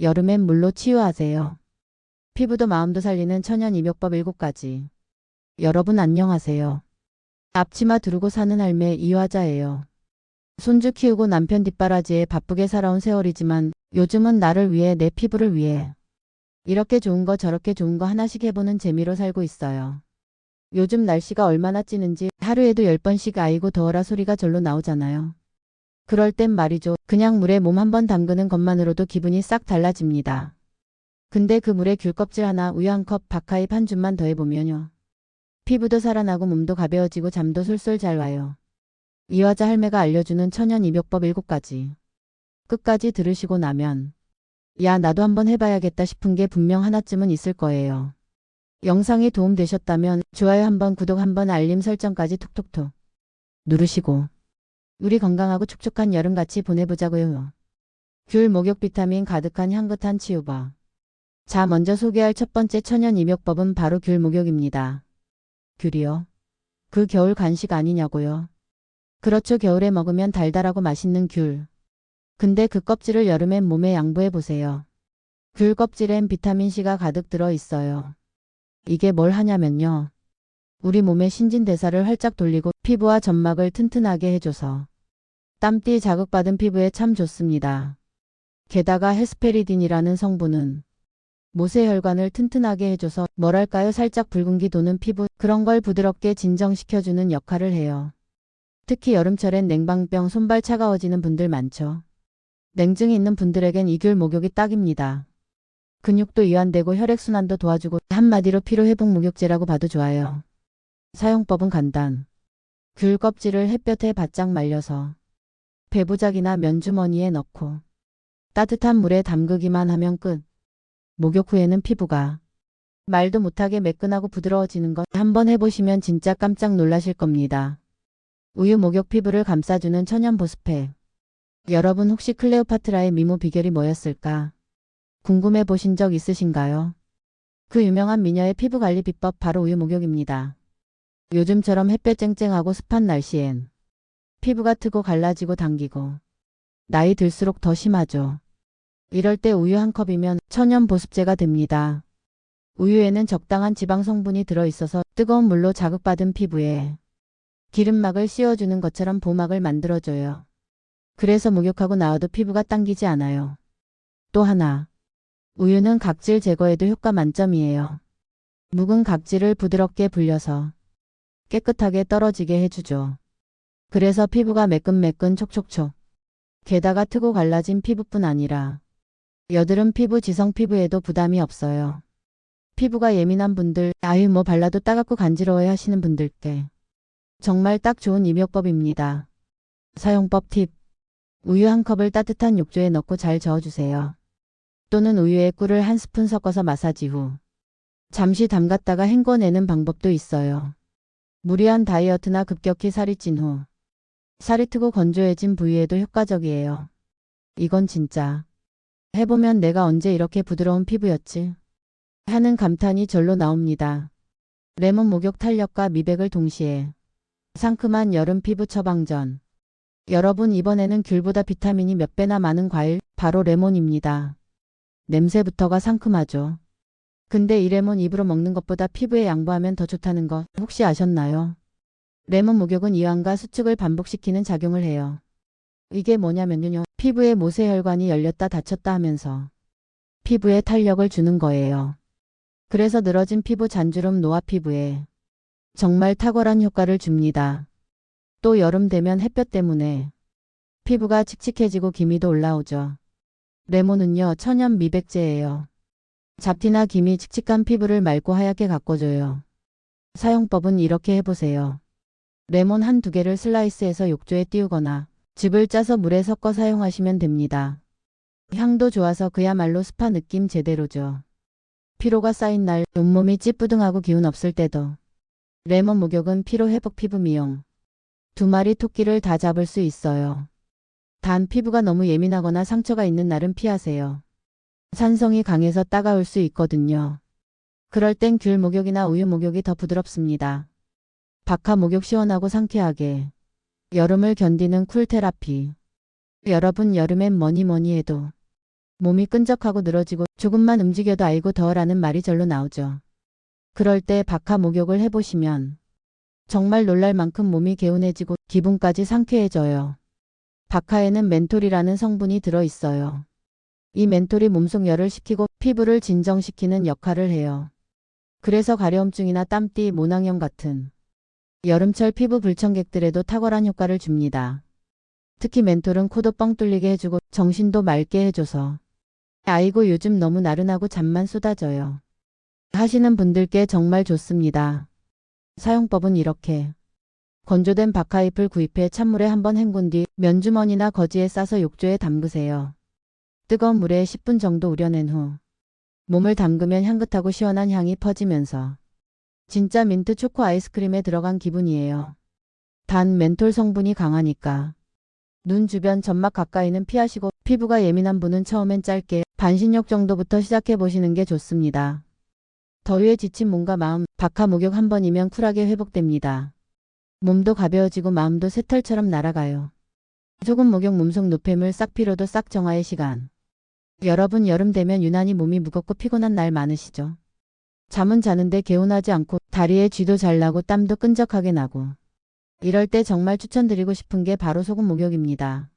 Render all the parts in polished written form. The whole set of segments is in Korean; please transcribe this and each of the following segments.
여름엔 물로 치유하세요. 피부도 마음도 살리는 천연 입욕법 7가지. 여러분 안녕하세요. 앞치마 두르고 사는 할매 이화자예요. 손주 키우고 남편 뒷바라지에 바쁘게 살아온 세월이지만 요즘은 나를 위해 내 피부를 위해 이렇게 좋은 거 저렇게 좋은 거 하나씩 해보는 재미로 살고 있어요. 요즘 날씨가 얼마나 찌는지 하루에도 10번씩 아이고 더워라 소리가 절로 나오잖아요. 그럴 땐 말이죠. 그냥 물에 몸 한번 담그는 것만으로도 기분이 싹 달라집니다. 근데 그 물에 귤 껍질 하나, 우유 한 컵, 박하잎 한 줌만 더해보면요. 피부도 살아나고 몸도 가벼워지고 잠도 솔솔 잘 와요. 이화자 할매가 알려주는 천연 입욕법 7가지. 끝까지 들으시고 나면 야 나도 한번 해봐야겠다 싶은 게 분명 하나쯤은 있을 거예요. 영상이 도움되셨다면 좋아요 한번, 구독 한번, 알림 설정까지 톡톡톡 누르시고 우리 건강하고 촉촉한 여름 같이 보내보자고요. 귤 목욕 비타민 가득한 향긋한 치유법. 자, 먼저 소개할 첫 번째 천연 입욕법은 바로 귤 목욕입니다. 귤이요? 그 겨울 간식 아니냐고요? 그렇죠. 겨울에 먹으면 달달하고 맛있는 귤. 근데 그 껍질을 여름엔 몸에 양보해보세요. 귤 껍질엔 비타민C가 가득 들어 있어요. 이게 뭘 하냐면요. 우리 몸의 신진대사를 활짝 돌리고 피부와 점막을 튼튼하게 해줘서 땀띠 자극받은 피부에 참 좋습니다. 게다가 헤스페리딘이라는 성분은 모세혈관을 튼튼하게 해줘서 뭐랄까요, 살짝 붉은기 도는 피부, 그런 걸 부드럽게 진정시켜주는 역할을 해요. 특히 여름철엔 냉방병, 손발 차가워지는 분들 많죠. 냉증이 있는 분들에겐 이 귤 목욕이 딱입니다. 근육도 이완되고 혈액순환도 도와주고 한마디로 피로회복 목욕제라고 봐도 좋아요. 사용법은 간단. 귤 껍질을 햇볕에 바짝 말려서 배부작이나 면주머니에 넣고 따뜻한 물에 담그기만 하면 끝. 목욕 후에는 피부가 말도 못하게 매끈하고 부드러워지는 것 한번 해보시면 진짜 깜짝 놀라실 겁니다. 우유 목욕 피부를 감싸주는 천연 보습팩. 여러분 혹시 클레오파트라의 미모 비결이 뭐였을까? 궁금해 보신 적 있으신가요? 그 유명한 미녀의 피부 관리 비법 바로 우유 목욕입니다. 요즘처럼 햇볕 쨍쨍하고 습한 날씨엔 피부가 트고 갈라지고 당기고 나이 들수록 더 심하죠. 이럴 때 우유 한 컵이면 천연 보습제가 됩니다. 우유에는 적당한 지방 성분이 들어있어서 뜨거운 물로 자극받은 피부에 기름막을 씌워주는 것처럼 보막을 만들어줘요. 그래서 목욕하고 나와도 피부가 당기지 않아요. 또 하나, 우유는 각질 제거에도 효과 만점이에요. 묵은 각질을 부드럽게 불려서 깨끗하게 떨어지게 해주죠. 그래서 피부가 매끈매끈 촉촉촉. 게다가 트고 갈라진 피부뿐 아니라 여드름 피부, 지성 피부에도 부담이 없어요. 피부가 예민한 분들, 아유 뭐 발라도 따갑고 간지러워해 하시는 분들께 정말 딱 좋은 입욕법입니다. 사용법 팁. 우유 한 컵을 따뜻한 욕조에 넣고 잘 저어주세요. 또는 우유에 꿀을 한 스푼 섞어서 마사지 후 잠시 담갔다가 헹궈내는 방법도 있어요. 무리한 다이어트나 급격히 살이 찐 후 살이 트고 건조해진 부위에도 효과적이에요. 이건 진짜 해보면 내가 언제 이렇게 부드러운 피부였지? 하는 감탄이 절로 나옵니다. 레몬 목욕 탄력과 미백을 동시에 상큼한 여름 피부 처방전. 여러분 이번에는 귤보다 비타민이 몇 배나 많은 과일 바로 레몬입니다. 냄새부터가 상큼하죠. 근데 이 레몬 입으로 먹는 것보다 피부에 양보하면 더 좋다는 거 혹시 아셨나요? 레몬 목욕은 이완과 수축을 반복시키는 작용을 해요. 이게 뭐냐면요. 피부의 모세혈관이 열렸다 닫혔다 하면서 피부에 탄력을 주는 거예요. 그래서 늘어진 피부, 잔주름, 노화 피부에 정말 탁월한 효과를 줍니다. 또 여름 되면 햇볕 때문에 피부가 칙칙해지고 기미도 올라오죠. 레몬은요, 천연 미백제예요. 잡티나 기미, 칙칙한 피부를 맑고 하얗게 가꿔줘요. 사용법은 이렇게 해보세요. 레몬 한두 개를 슬라이스해서 욕조에 띄우거나 즙을 짜서 물에 섞어 사용하시면 됩니다. 향도 좋아서 그야말로 스파 느낌 제대로죠. 피로가 쌓인 날, 온몸이 찌뿌둥하고 기운 없을 때도 레몬 목욕은 피로 회복, 피부 미용. 두 마리 토끼를 다 잡을 수 있어요. 단 피부가 너무 예민하거나 상처가 있는 날은 피하세요. 산성이 강해서 따가울 수 있거든요. 그럴 땐 귤 목욕이나 우유 목욕이 더 부드럽습니다. 박하 목욕 시원하고 상쾌하게. 여름을 견디는 쿨 테라피. 여러분 여름엔 뭐니 해도 몸이 끈적하고 늘어지고 조금만 움직여도 아이고 더워라는 말이 절로 나오죠. 그럴 때 박하 목욕을 해보시면 정말 놀랄 만큼 몸이 개운해지고 기분까지 상쾌해져요. 박하에는 멘톨이라는 성분이 들어있어요. 이 멘톨이 몸속 열을 식히고 피부를 진정시키는 역할을 해요. 그래서 가려움증이나 땀띠, 모낭염 같은 여름철 피부 불청객들에도 탁월한 효과를 줍니다. 특히 멘톨은 코도 뻥 뚫리게 해주고 정신도 맑게 해줘서 아이고 요즘 너무 나른하고 잠만 쏟아져요 하시는 분들께 정말 좋습니다. 사용법은 이렇게 건조된 박하잎을 구입해 찬물에 한번 헹군 뒤 면주머니나 거지에 싸서 욕조에 담그세요. 뜨거운 물에 10분 정도 우려낸 후 몸을 담그면 향긋하고 시원한 향이 퍼지면서 진짜 민트 초코 아이스크림에 들어간 기분이에요. 단 멘톨 성분이 강하니까 눈 주변 점막 가까이는 피하시고 피부가 예민한 분은 처음엔 짧게 반신욕 정도부터 시작해 보시는 게 좋습니다. 더위에 지친 몸과 마음, 박하 목욕 한 번이면 쿨하게 회복됩니다. 몸도 가벼워지고 마음도 새털처럼 날아가요. 소금 목욕 몸속 노폐물 싹 피로도 싹 정화의 시간. 여러분 여름 되면 유난히 몸이 무겁고 피곤한 날 많으시죠? 잠은 자는데 개운하지 않고 다리에 쥐도 잘 나고 땀도 끈적하게 나고 이럴 때 정말 추천드리고 싶은 게 바로 소금 목욕입니다.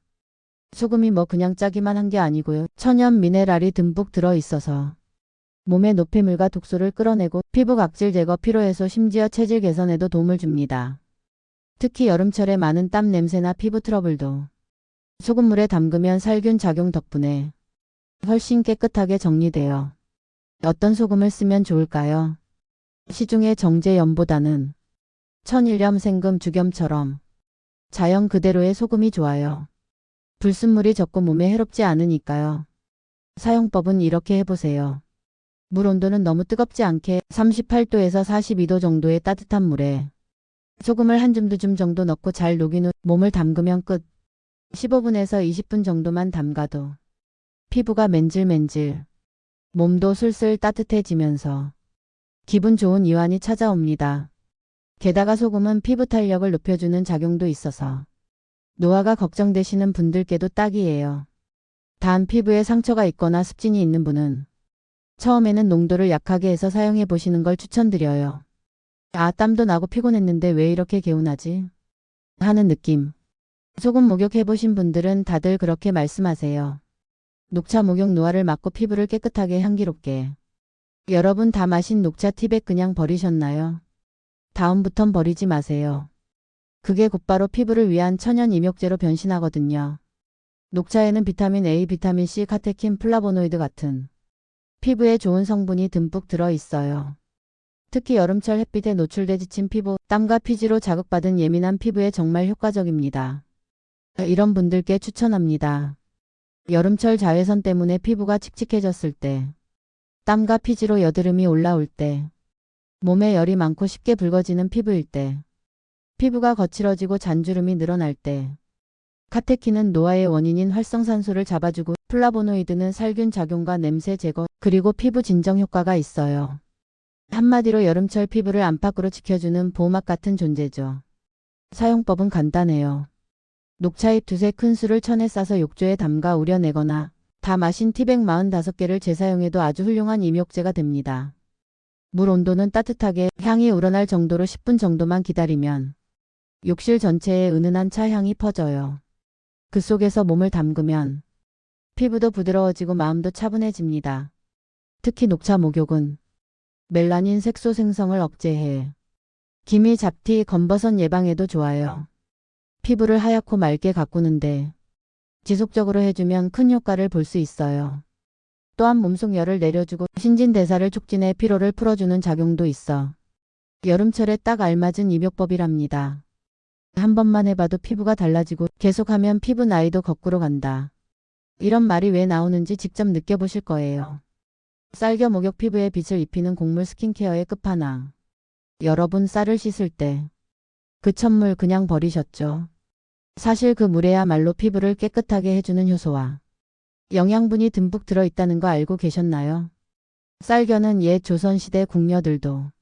소금이 뭐 그냥 짜기만 한 게 아니고요. 천연 미네랄이 듬뿍 들어있어서 몸의 노폐물과 독소를 끌어내고 피부 각질 제거, 피로 해소, 심지어 체질 개선에도 도움을 줍니다. 특히 여름철에 많은 땀 냄새나 피부 트러블도 소금물에 담그면 살균 작용 덕분에 훨씬 깨끗하게 정리돼요. 어떤 소금을 쓰면 좋을까요? 시중의 정제염보다는 천일염, 생금, 죽염처럼 자연 그대로의 소금이 좋아요. 불순물이 적고 몸에 해롭지 않으니까요. 사용법은 이렇게 해보세요. 물 온도는 너무 뜨겁지 않게 38도에서 42도 정도의 따뜻한 물에 소금을 한 줌 두 줌 정도 넣고 잘 녹인 후 몸을 담그면 끝. 15분에서 20분 정도만 담가도 피부가 맨질맨질, 몸도 슬슬 따뜻해지면서 기분 좋은 이완이 찾아옵니다. 게다가 소금은 피부 탄력을 높여주는 작용도 있어서 노화가 걱정되시는 분들께도 딱이에요. 단 피부에 상처가 있거나 습진이 있는 분은 처음에는 농도를 약하게 해서 사용해 보시는 걸 추천드려요. 아, 땀도 나고 피곤했는데 왜 이렇게 개운하지? 하는 느낌. 소금 목욕 해보신 분들은 다들 그렇게 말씀하세요. 녹차 목욕 노화를 막고 피부를 깨끗하게 향기롭게. 여러분 다 마신 녹차 티백 그냥 버리셨나요? 다음부턴 버리지 마세요. 그게 곧바로 피부를 위한 천연 임욕제로 변신하거든요. 녹차에는 비타민 A, 비타민 C, 카테킨, 플라보노이드 같은 피부에 좋은 성분이 듬뿍 들어있어요. 특히 여름철 햇빛에 노출돼 지친 피부, 땀과 피지로 자극받은 예민한 피부에 정말 효과적입니다. 이런 분들께 추천합니다. 여름철 자외선 때문에 피부가 칙칙해졌을 때, 땀과 피지로 여드름이 올라올 때, 몸에 열이 많고 쉽게 붉어지는 피부일 때, 피부가 거칠어지고 잔주름이 늘어날 때, 카테킨은 노화의 원인인 활성산소를 잡아주고 플라보노이드는 살균 작용과 냄새 제거 그리고 피부 진정 효과가 있어요. 한마디로 여름철 피부를 안팎으로 지켜주는 보호막 같은 존재죠. 사용법은 간단해요. 녹차잎 두세 큰술을 천에 싸서 욕조에 담가 우려내거나 다 마신 티백 45개를 재사용해도 아주 훌륭한 임욕제가 됩니다. 물 온도는 따뜻하게 향이 우러날 정도로 10분 정도만 기다리면 욕실 전체에 은은한 차 향이 퍼져요. 그 속에서 몸을 담그면 피부도 부드러워지고 마음도 차분해집니다. 특히 녹차 목욕은 멜라닌 색소 생성을 억제해 기미, 잡티, 검버섯 예방에도 좋아요. 피부를 하얗고 맑게 가꾸는데 지속적으로 해주면 큰 효과를 볼 수 있어요. 또한 몸속 열을 내려주고 신진대사를 촉진해 피로를 풀어주는 작용도 있어 여름철에 딱 알맞은 입욕법이랍니다. 한 번만 해봐도 피부가 달라지고 계속하면 피부 나이도 거꾸로 간다. 이런 말이 왜 나오는지 직접 느껴보실 거예요. 쌀겨 목욕 피부에 빛을 입히는 곡물 스킨케어의 끝판왕. 여러분 쌀을 씻을 때 그 첨물 그냥 버리셨죠? 사실 그 물에야말로 피부를 깨끗하게 해주는 효소와 영양분이 듬뿍 들어있다는 거 알고 계셨나요? 쌀겨는 옛 조선시대 궁녀들도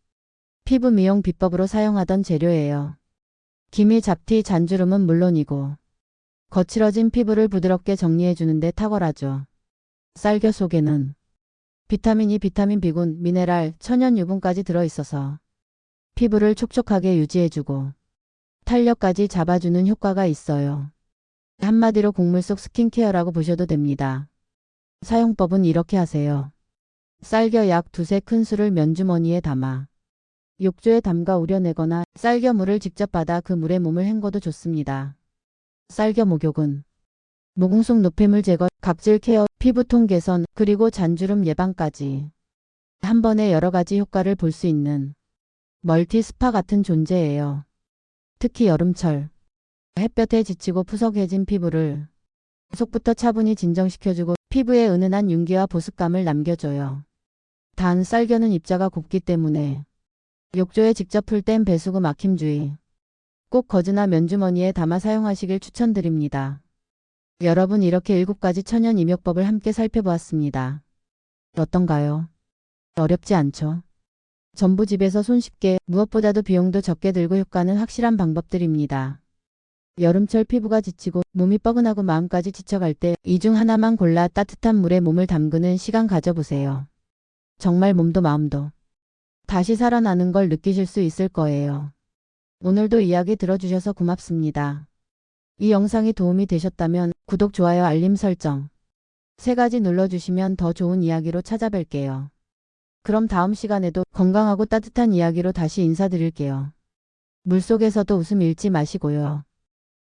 피부 미용 비법으로 사용하던 재료예요. 기미, 잡티, 잔주름은 물론이고 거칠어진 피부를 부드럽게 정리해주는 데 탁월하죠. 쌀겨 속에는 비타민 E, 비타민 B군, 미네랄, 천연 유분까지 들어있어서 피부를 촉촉하게 유지해주고 탄력까지 잡아주는 효과가 있어요. 한마디로 곡물 속 스킨케어라고 보셔도 됩니다. 사용법은 이렇게 하세요. 쌀겨 약 두세 큰술을 면주머니에 담아 욕조에 담가 우려내거나 쌀겨물을 직접 받아 그 물에 몸을 헹궈도 좋습니다. 쌀겨 목욕은 모공 속 노폐물 제거, 각질 케어, 피부톤 개선, 그리고 잔주름 예방까지 한 번에 여러 가지 효과를 볼 수 있는 멀티 스파 같은 존재예요. 특히 여름철 햇볕에 지치고 푸석해진 피부를 속부터 차분히 진정시켜주고 피부에 은은한 윤기와 보습감을 남겨줘요. 단 쌀겨는 입자가 곱기 때문에 욕조에 직접 풀 땐 배수구 막힘 주의. 꼭 거즈나 면주머니에 담아 사용하시길 추천드립니다. 여러분, 이렇게 7가지 천연 입욕법을 함께 살펴보았습니다. 어떤가요? 어렵지 않죠? 전부 집에서 손쉽게, 무엇보다도 비용도 적게 들고 효과는 확실한 방법들입니다. 여름철 피부가 지치고 몸이 뻐근하고 마음까지 지쳐갈 때 이 중 하나만 골라 따뜻한 물에 몸을 담그는 시간 가져보세요. 정말 몸도 마음도 다시 살아나는 걸 느끼실 수 있을 거예요. 오늘도 이야기 들어주셔서 고맙습니다. 이 영상이 도움이 되셨다면 구독, 좋아요, 알림 설정 3가지 눌러주시면 더 좋은 이야기로 찾아뵐게요. 그럼 다음 시간에도 건강하고 따뜻한 이야기로 다시 인사드릴게요. 물속에서도 웃음 잃지 마시고요.